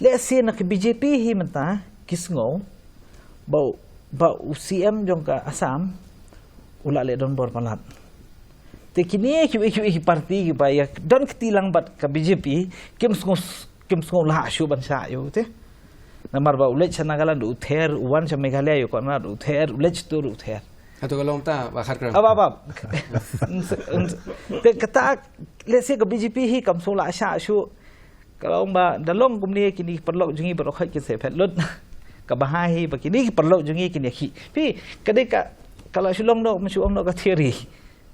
let's say nak BJP hi mentah kisngau bau UCM jong ka Assam ulak le don bor palat te kini ki parti ki ba ya don ketilang bat ka BJP kim sngo la shu ban sa yo te namar ba ulech Nagaland uther uwan sa Meghalaya yo kona uther ulech tur uther atau kalau kita bakar kerana apa te kata let's say ka BJP hi kam so la sha shu kalau ba dalong kumni kini perlu jungi berokhat ki se phet lut ka bahahi ba kini perlu jungi kini khi pi kadai ka kalau sulong no masuong no ka theory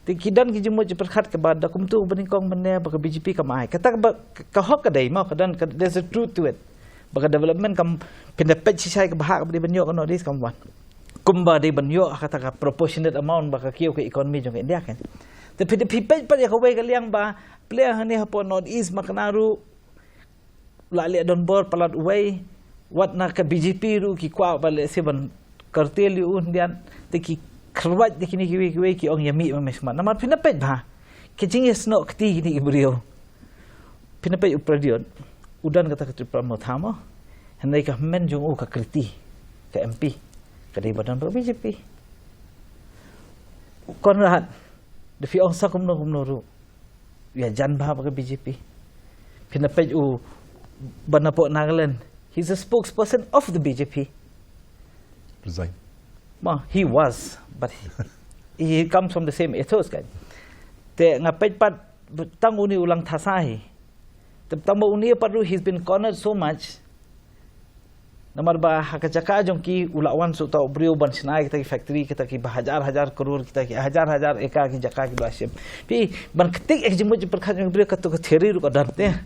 ti kidan ki jumo perkhat ka ba da kum tu benikong benne ba ka BJP ka mai kata ka hok ka dai mau kadan there's a truth to it ba ka development kam pendepet si sai ka bahak ba di banyo ka no dis kam wan kumba di banyo kata ka proportionate amount ba ka kiyo ka economy jong India kan tapi the people pa ya ka wei ka liang ba player hani hapo north east maknaru lali don bor palat uway wat na ka BJP ru ki kwa bale seban kartel yu undian te ki khrwat de kini kiwi ki ong yami ma mesma namar pinapet ba kijing is no kti ni ibrio pinapet upradion udan kata ka pramo thamo handai ka men jong u ka kriti ka MP ka di badan BJP konrad de fi ong sa kumno ru ya jan ba ka BJP pinapet u Banapok Nagaland. He's a spokesperson of the BJP. Resign. Well, he was, but he comes from the same ethos kan. Te ngapet pat tang uni ulang thasai. Te tang uni paru he's been cornered so much. Namar ba hakajaka jong ki ulawan su tau brio ban sinai kita ki factory kita ki hajar crore kita ki hajar eka ki jaka ki basim. Pi ban ketik ek jemu perkhat jong brio katu ka theory ru ka darte.